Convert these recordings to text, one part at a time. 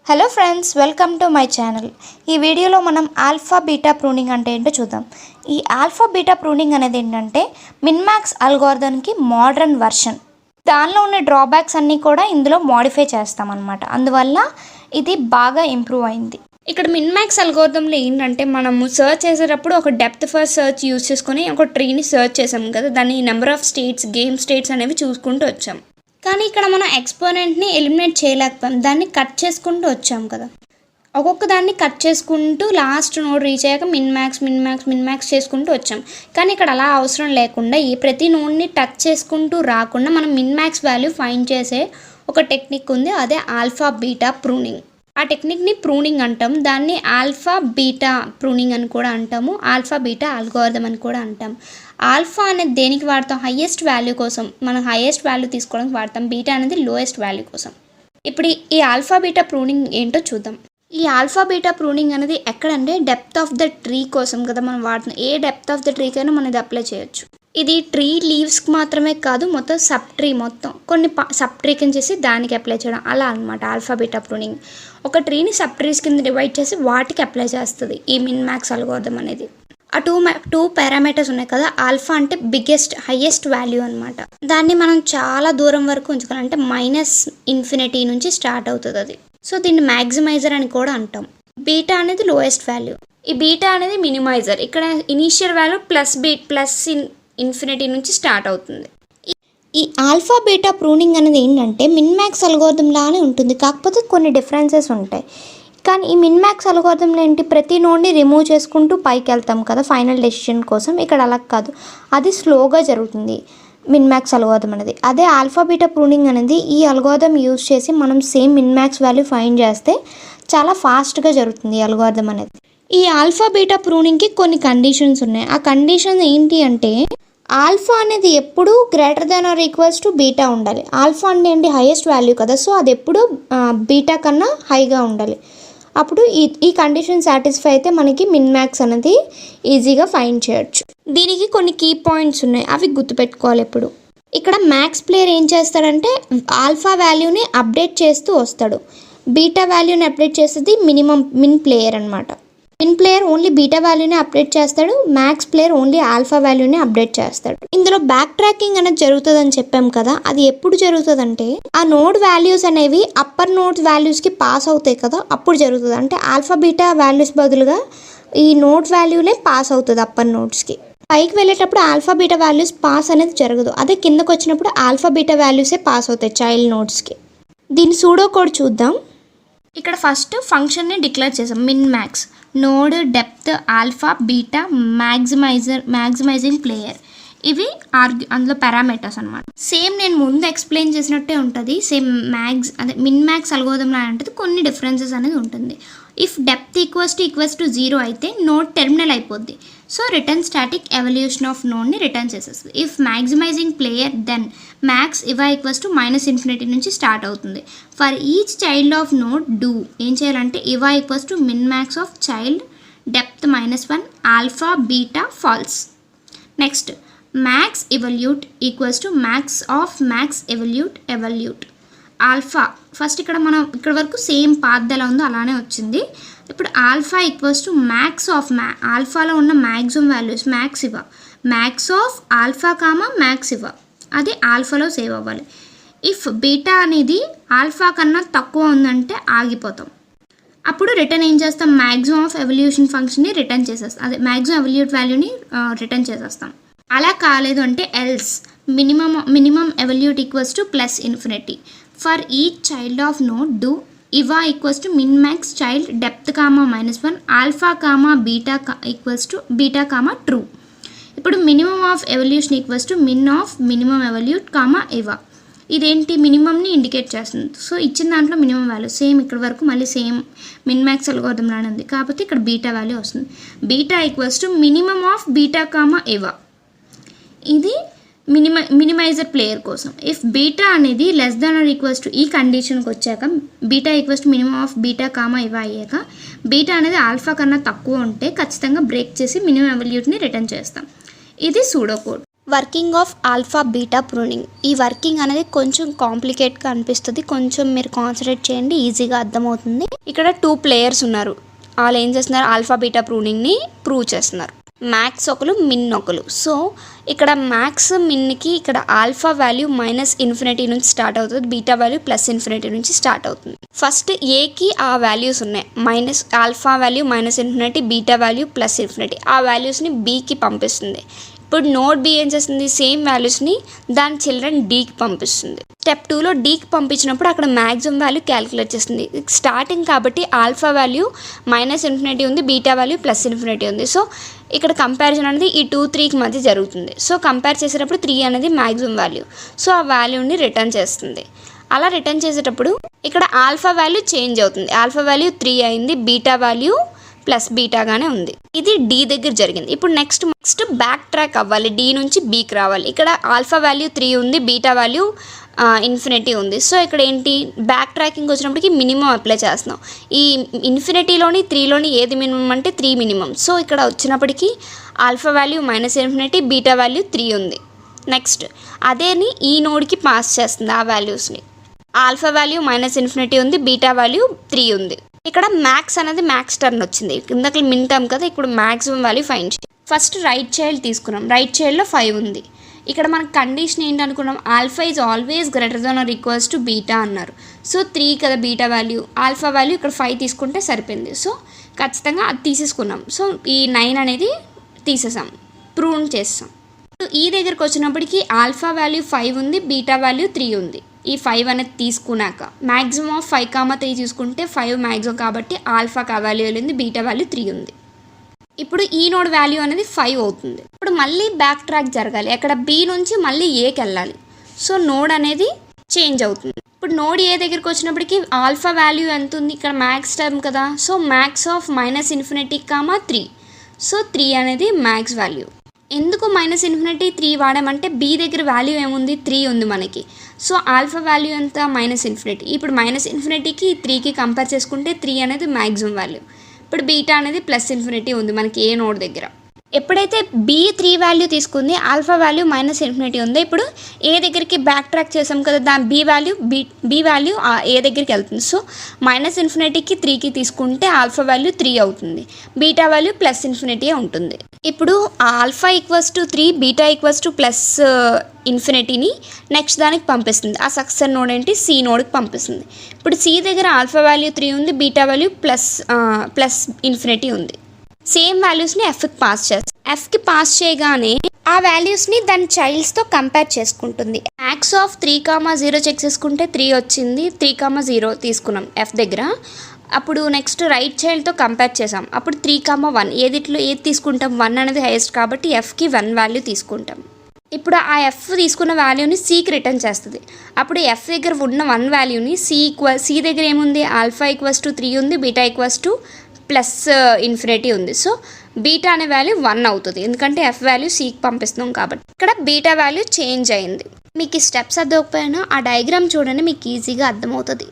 Hello friends, welcome to my channel. ఈ వీడియోలో మనం ఆల్ఫా బీటా ప్రూనింగ్ అంటే ఏంటో చూద్దాం. ఈ ఆల్ఫా బీటా ప్రూనింగ్ అనేది ఏంటంటే మిన్మాక్స్ అల్గోరిథంకి మోడర్న్ వర్షన్. దానిలో ఉన్న డ్రాబ్యాక్స్ అన్నీ కూడా ఇందులో మోడిఫై చేస్తామన్నమాట. అందువల్ల ఇది బాగా ఇంప్రూవ్ అయింది. ఇక్కడ మిన్మాక్స్ అల్గోరిథంలో ఏంటంటే మనము సర్చ్ చేసేటప్పుడు ఒక డెప్త్ ఫస్ట్ సర్చ్ యూజ్ చేసుకొని ఒక ట్రీని సర్చ్ చేసాం కదా, దాన్ని number of states, game states అనేవి చూసుకుంటూ వచ్చాం. కానీ ఇక్కడ మనం ఎక్స్పోనెంట్ని ఎలిమినేట్ చేయలేకపోయాం, దాన్ని కట్ చేసుకుంటూ వచ్చాం కదా. ఒక్కొక్క దాన్ని కట్ చేసుకుంటూ లాస్ట్ నోడ్ రీచ్ అయ్యాక మిన్మాక్స్ చేసుకుంటూ వచ్చాం. కానీ ఇక్కడ అలా అవసరం లేకుండా ఈ ప్రతి నోడ్ని టచ్ చేసుకుంటూ రాకుండా మనం మిన్మాక్స్ వాల్యూ ఫైండ్ చేసే ఒక టెక్నిక్ ఉంది, అదే ఆల్ఫా బీటా ప్రూనింగ్. ఆ టెక్నిక్ని ప్రూనింగ్ అంటాం. దాన్ని ఆల్ఫా బీటా ప్రూనింగ్ అని కూడా అంటాము, ఆల్ఫా బీటా అల్గోరిథం అని కూడా అంటాం. ఆల్ఫా అనేది దేనికి వాడతాం? హయ్యెస్ట్ వాల్యూ కోసం. మనం హయ్యెస్ట్ వాల్యూ తీసుకోవడానికి వాడతాం. బీటా అనేది లోయెస్ట్ వాల్యూ కోసం. ఇప్పుడు ఈ ఆల్ఫా బీటా ప్రూనింగ్ ఏంటో చూద్దాం. ఈ ఆల్ఫా బీటా ప్రూనింగ్ అనేది ఎక్కడంటే డెప్త్ ఆఫ్ ద ట్రీ కోసం కదా మనం వాడుతున్నాం. ఏ డెప్త్ ఆఫ్ ద ట్రీకైనా మనం ఇది అప్లై చేయొచ్చు. ఇది ట్రీ లీవ్స్కి మాత్రమే కాదు, మొత్తం సబ్ ట్రీ మొత్తం కొన్ని సబ్ ట్రీ కింద చేసి దానికి అప్లై చేయడం, అలా అనమాట ఆల్ఫా బీటా ప్రూనింగ్. ఒక ట్రీని సబ్ ట్రీస్ కింద డివైడ్ చేసి వాటికి అప్లై చేస్తుంది ఈ మిన్మాక్స్ అల్గోరిథం అనేది. ఆ టూ పారామీటర్స్ ఉన్నాయి కదా, ఆల్ఫా అంటే బిగ్గెస్ట్ హైయెస్ట్ వాల్యూ అనమాట. దాన్ని మనం చాలా దూరం వరకు ఉంచుకోవాలంటే -∞ నుంచి స్టార్ట్ అవుతుంది అది. సో దీన్ని మ్యాక్సిమైజర్ అని కూడా అంటాం. బీటా అనేది లోయెస్ట్ వాల్యూ. ఈ బీటా అనేది మినిమైజర్. ఇక్కడ ఇనీషియల్ వాల్యూ ప్లస్ ఇన్ఫినిటీ నుంచి స్టార్ట్ అవుతుంది. ఈ ఆల్ఫా బీటా ప్రూనింగ్ అనేది ఏంటంటే మిన్మాక్స్ అల్గోరిథం లానే ఉంటుంది, కాకపోతే కొన్ని డిఫరెన్సెస్ ఉంటాయి. కానీ ఈ మిన్మాక్స్ అల్గోరిథంలో ఏంటి, ప్రతి నోడ్ని రిమూవ్ చేసుకుంటూ పైకి వెళ్తాం కదా ఫైనల్ డెసిషన్ కోసం. ఇక్కడ అలా కాదు, అది స్లోగా జరుగుతుంది మిన్మాక్స్ అల్గోరిథం అనేది. అదే ఆల్ఫా బీటా ప్రూనింగ్ అనేది ఈ అల్గోరిథం యూజ్ చేసి మనం సేమ్ మిన్మాక్స్ వాల్యూ ఫైండ్ చేస్తే చాలా ఫాస్ట్గా జరుగుతుంది ఈ అల్గోరిథం అనేది. ఈ ఆల్ఫా బీటా ప్రూనింగ్కి కొన్ని కండిషన్స్ ఉన్నాయి. ఆ కండిషన్ ఏంటి అంటే ఆల్ఫా అనేది ఎప్పుడు > బీటా ఉండాలి. ఆల్ఫా అంటే ఏంటి, హైయెస్ట్ వాల్యూ కదా, సో అది ఎప్పుడు బీటా కన్నా హైగా ఉండాలి. అప్పుడు ఈ కండిషన్ సాటిస్ఫై అయితే మనకి మిన్మాక్స్ అనేది ఈజీగా ఫైండ్ చేయొచ్చు. దీనికి కొన్ని కీ పాయింట్స్ ఉన్నాయి, అవి గుర్తుపెట్టుకోవాలి ఎప్పుడు. ఇక్కడ మ్యాక్స్ ప్లేయర్ ఏం చేస్తాడంటే ఆల్ఫా వాల్యూని అప్డేట్ చేస్తూ వస్తాడు, బీటా వాల్యూని అప్డేట్ చేస్తుంది మిన్ ప్లేయర్ అనమాట. మిన్ ప్లేయర్ ఓన్లీ బీటా వాల్యూని అప్డేట్ చేస్తాడు, మ్యాక్స్ ప్లేయర్ ఓన్లీ ఆల్ఫా వాల్యూని అప్డేట్ చేస్తాడు. ఇందులో బ్యాక్ ట్రాకింగ్ అనేది జరుగుతుంది అని చెప్పాం కదా, అది ఎప్పుడు జరుగుతుంది అంటే ఆ నోడ్ వాల్యూస్ అనేవి అప్పర్ నోడ్ వాల్యూస్కి పాస్ అవుతాయి కదా, అప్పుడు జరుగుతుంది. అంటే ఆల్ఫా బీటా వాల్యూస్ బదులుగా ఈ నోడ్ వాల్యూనే పాస్ అవుతుంది అప్పర్ నోడ్స్కి. పైకి వెళ్ళేటప్పుడు ఆల్ఫా బీటా వాల్యూస్ పాస్ అనేది జరగదు, అదే కిందకు వచ్చినప్పుడు ఆల్ఫా బీటా వాల్యూసే పాస్ అవుతాయి చైల్డ్ నోడ్స్కి. దీని సూడో కోడ్ చూద్దాం. ఇక్కడ ఫస్ట్ ఫంక్షన్ని డిక్లేర్ చేసాం, minmax node depth alpha beta maximising player. ఇవి అందులో పారామీటర్స్ అనమాట. సేమ్ నేను ముందు ఎక్స్ప్లెయిన్ చేసినట్టే ఉంటుంది. సేమ్ మిన్మాక్స్ అల్గోరిథంలో ఉంటుంది, కొన్ని డిఫరెన్సెస్ అనేది ఉంటుంది. ఇఫ్ డెప్త్ ఈక్వల్స్ టు 0 అయితే నోడ్ టెర్మినల్ అయిపోద్ది, so return static evaluation of నోడ్ని రిటర్న్ చేసేస్తుంది. If maximizing player then max eva -∞ నుంచి స్టార్ట్ అవుతుంది. For each child of node do ఏం చేయాలంటే eva minimax of child depth -1 alpha beta false. Next max evaluate max of max evaluate alpha. First మనం ఇక్కడ వరకు same path ఎలా ఉందో అలానే వచ్చింది. ఇప్పుడు ఆల్ఫా మ్యాక్స్ ఆఫ్ ఆల్ఫాలో ఉన్న maximum values max of alpha max ఇవా, అది ఆల్ఫాలో సేవ్ అవ్వాలి. ఇఫ్ బీటా అనేది ఆల్ఫా కన్నా తక్కువ ఉందంటే ఆగిపోతాం. అప్పుడు రిటర్న్ ఏం చేస్తాం, మ్యాక్సిమం ఆఫ్ ఎవల్యూషన్ ఫంక్షన్ని రిటర్న్ చేసేస్తాం, అదే మ్యాక్సిమం ఎవల్యూట్ వాల్యూని రిటర్న్ చేసేస్తాం. అలా కాలేదు అంటే else minimum evaluate +∞. For each child of node do eva minimax child depth -1 alpha beta true. ఇప్పుడు minimum of evaluation min of minimum evaluate eva. ఇదేంటి, మినిమంని ఇండికేట్ చేస్తుంది. సో ఇచ్చిన దాంట్లో మినిమం వాల్యూ సేమ్ ఇక్కడ వరకు మళ్ళీ సేమ్ మిన్మాక్స్ అల్గోరిథం లానే ఉంది, కాకపోతే ఇక్కడ బీటా వాల్యూ వస్తుంది. బీటా మినిమం ఆఫ్ బీటా ఇవా, ఇది మినిమైజర్ ప్లేయర్ కోసం. ఇఫ్ బీటా అనేది <= ఈ కండిషన్కి వచ్చాక బీటా మినిమం ఆఫ్ బీటా ఇవా అయ్యాక బీటా అనేది ఆల్ఫా కన్నా తక్కువ ఉంటే ఖచ్చితంగా బ్రేక్ చేసి మినిమం ఎవల్యూట్ని రిటర్న్ చేస్తాం. ఇది pseudo code. Working of alpha beta pruning. ఈ వర్కింగ్ అనేది కొంచెం కాంప్లికేట్గా అనిపిస్తుంది, కొంచెం మీరు కాన్సన్ట్రేట్ చేయండి, ఈజీగా అర్థమవుతుంది. ఇక్కడ 2 ప్లేయర్స్ ఉన్నారు, వాళ్ళు ఏం చేస్తున్నారు, ఆల్ఫా బీటా ప్రూనింగ్ని ప్రూవ్ చేస్తున్నారు. మ్యాక్స్ ఒకరు, మిన్ ఒకరు. సో ఇక్కడ మ్యాక్స్ మిన్కి ఇక్కడ ఆల్ఫా వాల్యూ -∞ నుంచి స్టార్ట్ అవుతుంది, బీటా వాల్యూ +∞ నుంచి స్టార్ట్ అవుతుంది. ఫస్ట్ ఏకి ఆ వాల్యూస్ ఉన్నాయి, ఆల్ఫా వాల్యూ -∞, బీటా వాల్యూ +∞. ఆ వాల్యూస్ని బీకి పంపిస్తుంది. ఇప్పుడు నోడ్ బి ఏం చేస్తుంది, సేమ్ వాల్యూస్ని దాని చిల్డ్రన్ డీకి పంపిస్తుంది. స్టెప్ 2లో డీకి పంపించినప్పుడు అక్కడ మ్యాక్సిమం వాల్యూ క్యాలిక్యులేట్ చేస్తుంది. స్టార్టింగ్ కాబట్టి ఆల్ఫా వాల్యూ -∞ ఉంది, బీటా వాల్యూ +∞ ఉంది. సో ఇక్కడ కంపారిజన్ అనేది ఈ 2, 3కి మధ్య జరుగుతుంది. సో కంపేర్ చేసేటప్పుడు 3 అనేది మ్యాక్సిమం వాల్యూ, సో ఆ వాల్యూని రిటర్న్ చేస్తుంది. అలా రిటర్న్ చేసేటప్పుడు ఇక్కడ ఆల్ఫా వాల్యూ చేంజ్ అవుతుంది, ఆల్ఫా వాల్యూ 3 అయింది, బీటా వాల్యూ ప్లస్ బీటాగానే ఉంది. ఇది డి దగ్గర జరిగింది. ఇప్పుడు నెక్స్ట్ బ్యాక్ ట్రాక్ అవ్వాలి, డి నుంచి బీకి రావాలి. ఇక్కడ ఆల్ఫా వాల్యూ 3 ఉంది, బీటా వాల్యూ ఇన్ఫినిటీ ఉంది. సో ఇక్కడ ఏంటి, బ్యాక్ ట్రాకింగ్ వచ్చినప్పటికి మినిమం అప్లై చేస్తున్నాం. ఈ ఇన్ఫినిటీలోని 3లోని ఏది మినిమం అంటే 3 మినిమం. సో ఇక్కడ వచ్చినప్పటికీ ఆల్ఫా వాల్యూ -∞, బీటా వాల్యూ 3 ఉంది. నెక్స్ట్ అదేని ఈ నోడ్కి పాస్ చేస్తుంది, ఆ వాల్యూస్ని. ఆల్ఫా వాల్యూ -∞ ఉంది, బీటా వాల్యూ 3 ఉంది. ఇక్కడ మ్యాక్స్ అనేది మ్యాక్స్ టర్న్ వచ్చింది, కిందకి మిన్ టర్మ్ కదా, ఇప్పుడు మ్యాక్సిమం వాల్యూ ఫైండ్ చేయాలి. ఫస్ట్ రైట్ చైల్డ్ తీసుకున్నాం, రైట్ చైల్డ్లో 5 ఉంది. ఇక్కడ మనకు కండిషన్ ఏంటి అనుకున్నాం, alpha is always greater than or equals to beta అన్నారు. సో 3 కదా బీటా వాల్యూ, ఆల్ఫా వాల్యూ ఇక్కడ 5 తీసుకుంటే సరిపోయింది. సో ఖచ్చితంగా అది తీసేసుకున్నాం. సో ఈ 9 అనేది తీసేసాం, ప్రూవ్ చేస్తాం. ఈ దగ్గరకు వచ్చినప్పటికీ ఆల్ఫా వాల్యూ 5 ఉంది, బీటా వాల్యూ 3 ఉంది. ఈ 5 అనేది తీసుకున్నాక మ్యాక్సిమం ఆఫ్ 5, 3 తీసుకుంటే 5 మ్యాక్సిమం కాబట్టి ఆల్ఫా వాల్యూ ఉంది, బీటా వాల్యూ 3 ఉంది. ఇప్పుడు ఈ నోడ్ వాల్యూ అనేది 5 అవుతుంది. ఇప్పుడు మళ్ళీ బ్యాక్ ట్రాక్ జరగాలి, అక్కడ బి నుంచి మళ్ళీ ఏకి వెళ్ళాలి. సో నోడ్ అనేది చేంజ్ అవుతుంది. ఇప్పుడు నోడ్ ఏ దగ్గరికి వచ్చినప్పటికీ ఆల్ఫా వాల్యూ ఎంత ఉంది, ఇక్కడ మ్యాక్స్ టర్మ్ కదా, సో మ్యాక్స్ ఆఫ్ -∞, 3. సో 3 అనేది మ్యాక్స్ వాల్యూ. ఎందుకు -∞, 3 వాడామంటే బి దగ్గర వాల్యూ ఏముంది, 3 ఉంది మనకి. సో ఆల్ఫా వాల్యూ ఎంత -∞. ఇప్పుడు -∞కి 3కి కంపేర్ చేసుకుంటే 3 అనేది మ్యాక్సిమం వాల్యూ. ఇప్పుడు బీటా అనేది +∞ ఉంది మనకి ఏ నోడ్ దగ్గర. ఎప్పుడైతే బి 3 వాల్యూ తీసుకుంది, ఆల్ఫా వాల్యూ -∞ ఉంది. ఇప్పుడు ఏ దగ్గరికి బ్యాక్ ట్రాక్ చేసాం కదా, దాని బి వాల్యూ ఏ దగ్గరికి వెళ్తుంది. సో -∞కి 3కి తీసుకుంటే ఆల్ఫా వాల్యూ 3 అవుతుంది, బీటా వాల్యూ +∞ ఉంటుంది. ఇప్పుడు ఆల్ఫా = 3, బీటా = +∞ని నెక్స్ట్ దానికి పంపిస్తుంది. ఆ సక్సెస్ నోడ్ ఏంటి, సి నోడ్కి పంపిస్తుంది. ఇప్పుడు సి దగ్గర ఆల్ఫా వాల్యూ 3 ఉంది, బీటా వాల్యూ +∞ ఉంది. సేమ్ వాల్యూస్ని ఎఫ్కి పాస్ చేస్తుంది. ఎఫ్కి పాస్ చేయగానే ఆ వాల్యూస్ని దాని చైల్డ్స్తో కంపేర్ చేసుకుంటుంది. మ్యాక్స్ ఆఫ్ 3, 0 చెక్ చేసుకుంటే 3 వచ్చింది, 3, 0 తీసుకున్నాం ఎఫ్ దగ్గర. అప్పుడు నెక్స్ట్ రైట్ చైల్డ్తో కంపేర్ చేసాం, అప్పుడు 3, 1 ఏది తీసుకుంటాం, 1 అనేది హైయెస్ట్ కాబట్టి ఎఫ్కి 1 వాల్యూ తీసుకుంటాం. ఇప్పుడు ఆ ఎఫ్ తీసుకున్న వాల్యూని సికి రిటర్న్ చేస్తుంది. అప్పుడు ఎఫ్ దగ్గర ఉన్న 1 వాల్యూని సి దగ్గర ఏముంది, ఆల్ఫా = 3 ఉంది, బీటా +∞ ఉంది. సో బీటా అనే వాల్యూ 1 అవుతుంది, ఎందుకంటే ఎఫ్ వాల్యూ సికి పంపిస్తున్నాం కాబట్టి. ఇక్కడ బీటా వాల్యూ చేంజ్ అయింది. మీకు ఈ స్టెప్స్ అర్థమైపోయినా ఆ డయాగ్రామ్ చూడండి, మీకు ఈజీగా అర్థమవుతుంది.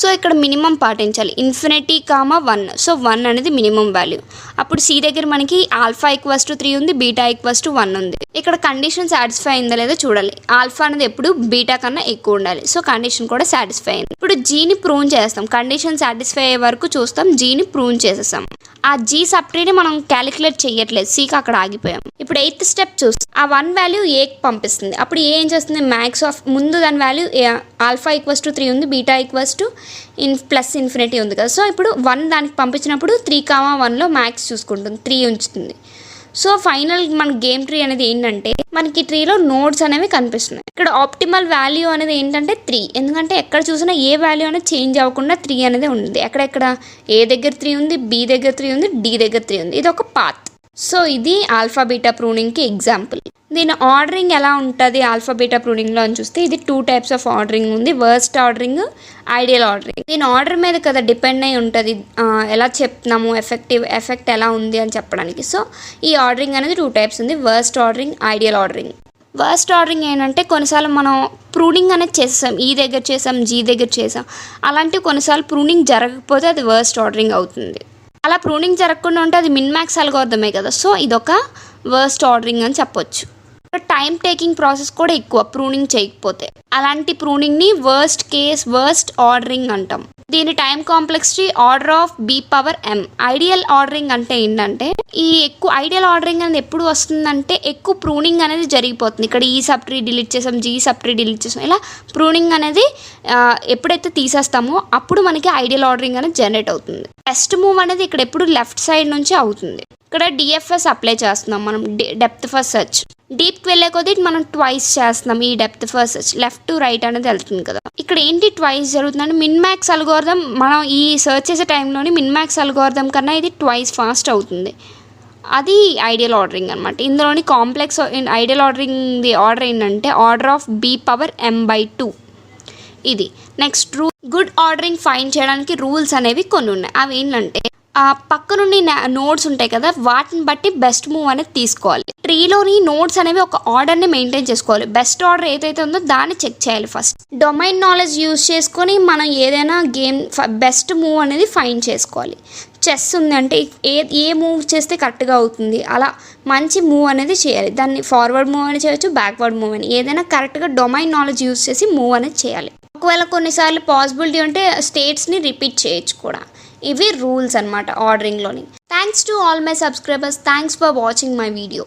సో ఇక్కడ మినిమం పాటించాలి, ∞, 1. సో 1 అనేది మినిమం వాల్యూ. అప్పుడు సి దగ్గర మనకి ఆల్ఫా = 3 ఉంది, బీటా = 1 ఉంది. ఇక్కడ కండిషన్ సాటిస్ఫై అయిందా లేదా చూడాలి. ఆల్ఫా అనేది ఎప్పుడు బీటా కన్నా ఎక్కువ ఉండాలి. సో కండిషన్ కూడా సాటిస్ఫై అయింది. ఇప్పుడు జీని ప్రూవ్ చేస్తాం, కండిషన్ సాటిస్ఫై అయ్యే వరకు చూస్తాం, జీని ప్రూవ్ చేసేస్తాం. ఆ జీ సబ్ట్రీని మనం క్యాలిక్యులేట్ చేయట్లేదు, సికి అక్కడ ఆగిపోయాం. ఇప్పుడు 8th స్టెప్ చూస్తాం, ఆ 1 వాల్యూ ఏకి పంపిస్తుంది. అప్పుడు ఏం చేస్తుంది, మ్యాక్స్ ఆఫ్ ముందు దాని వాల్యూ ఆల్ఫా = 3 ఉంది, బీటా +∞ ఉంది కదా. సో ఇప్పుడు 1 దానికి పంపించినప్పుడు 3, 1లో మ్యాక్స్ చూసుకుంటుంది, 3 ఉంచుతుంది. సో ఫైనల్ మన గేమ్ ట్రీ అనేది ఏంటంటే మనకి ట్రీలో నోడ్స్ అనేవి కనిపిస్తున్నాయి. ఇక్కడ ఆప్టిమల్ వాల్యూ అనేది ఏంటంటే 3, ఎందుకంటే ఎక్కడ చూసినా ఏ వాల్యూ అనేది చేంజ్ అవ్వకుండా 3 అనేది ఉంది. ఎక్కడెక్కడ ఏ దగ్గర 3 ఉంది, బి దగ్గర 3 ఉంది, డి దగ్గర 3 ఉంది. ఇది ఒక పాత్. సో ఇది ఆల్ఫా బీటా ప్రూనింగ్కి ఎగ్జాంపుల్. దీని ఆర్డరింగ్ ఎలా ఉంటుంది ఆల్ఫా బీటా ప్రూనింగ్లో అని చూస్తే ఇది 2 టైప్స్ ఆఫ్ ఆర్డరింగ్ ఉంది, వర్స్ట్ ఆర్డరింగ్, ఐడియల్ ఆర్డరింగ్. దీని ఆర్డర్ మీద కదా డిపెండ్ అయి ఉంటుంది ఎలా చెప్తున్నాము, ఎఫెక్ట్ ఎలా ఉంది అని చెప్పడానికి. సో ఈ ఆర్డరింగ్ అనేది 2 టైప్స్ ఉంది, worst ordering, ideal ordering. Worst ordering ఏంటంటే కొన్నిసార్లు మనం ప్రూనింగ్ అనేది చేసాం, ఈ దగ్గర చేసాం, జీ దగ్గర చేసాం, అలాంటివి కొన్నిసార్లు ప్రూనింగ్ జరగకపోతే అది వర్స్ట్ ఆర్డరింగ్ అవుతుంది. అలా ప్రూనింగ్ జరగకుండా ఉంటే అది మిన్ మ్యాక్స్ అల్గోరిథమే కదా. సో ఇదొక వర్స్ట్ ఆర్డరింగ్ అని చెప్పొచ్చు. టైం టేకింగ్ ప్రాసెస్ కూడా ఎక్కువ ప్రూనింగ్ చేయకపోతే. అలాంటి ప్రూనింగ్ని వర్స్ట్ ఆర్డరింగ్ అంటాం. దీని time complexity order of B⁻m. Ideal ordering అంటే ఏంటంటే ఈ ఎక్కువ ఐడియల్ ఆర్డరింగ్ అనేది ఎప్పుడు వస్తుందంటే ఎక్కువ ప్రూనింగ్ అనేది జరిగిపోతుంది. ఇక్కడ ఈ సబ్ ట్రీ డిలీట్ చేసాం, G సబ్ ట్రీ డిలీట్ చేసాం, ఇలా ప్రూనింగ్ అనేది ఎప్పుడైతే తీసేస్తామో అప్పుడు మనకి ఐడియల్ ఆర్డరింగ్ అనేది జనరేట్ అవుతుంది. బెస్ట్ మూవ్ అనేది ఇక్కడ ఎప్పుడు లెఫ్ట్ సైడ్ నుంచి అవుతుంది. ఇక్కడ DFS అప్లై చేస్తున్నాం మనం, డెప్త్ ఫస్ట్ సెర్చ్. డీప్కి వెళ్ళే కొద్దీ మనం ట్వైస్ చేస్తున్నాం. ఈ depth first search left to right అనేది వెళ్తుంది కదా. ఇక్కడ ఏంటి ట్వైస్ జరుగుతుందంటే మిన్మాక్స్ అల్గోరిథం మనం ఈ సెర్చ్ చేసే టైంలోని మిన్మాక్స్ అల్గోరిథం కన్నా ఇది ట్వైస్ ఫాస్ట్ అవుతుంది. అది ఐడియల్ ఆర్డరింగ్ అనమాట. ఇందులోని కాంప్లెక్స్ ఐడియల్ ఆర్డరింగ్ ఆర్డర్ ఏంటంటే ఆర్డర్ ఆఫ్ B⁻m/2. ఇది నెక్స్ట్ గుడ్ ఆర్డరింగ్ ఫైండ్ చేయడానికి రూల్స్ అనేవి కొన్ని ఉన్నాయి. అవి ఏంటంటే పక్క నుండి నోడ్స్ ఉంటాయి కదా, వాటిని బట్టి బెస్ట్ మూవ్ అనేది తీసుకోవాలి. ట్రీలోని నోడ్స్ అనేవి ఒక ఆర్డర్ని మెయింటైన్ చేసుకోవాలి. బెస్ట్ ఆర్డర్ ఏదైతే ఉందో దాన్ని చెక్ చేయాలి ఫస్ట్. డొమైన్ నాలెడ్జ్ యూజ్ చేసుకొని మనం ఏదైనా గేమ్ బెస్ట్ మూవ్ అనేది ఫైండ్ చేసుకోవాలి. చెస్ ఉంది అంటే ఏ మూవ్ చేస్తే కరెక్ట్గా అవుతుంది, అలా మంచి మూవ్ అనేది చేయాలి. దాన్ని ఫార్వర్డ్ మూవ్ అని చేయొచ్చు, బ్యాక్వర్డ్ మూవ్ అని, ఏదైనా కరెక్ట్గా డొమైన్ నాలెడ్జ్ యూజ్ చేసి మూవ్ అనేది చేయాలి. ఒకవేళ కొన్నిసార్లు పాసిబిలిటీ ఉంటే స్టేట్స్ని రిపీట్ చేయొచ్చు కూడా. ఇవి రూల్స్ అనమాట ఆర్డరింగ్లోని. Thanks to all my subscribers. Thanks for watching my video.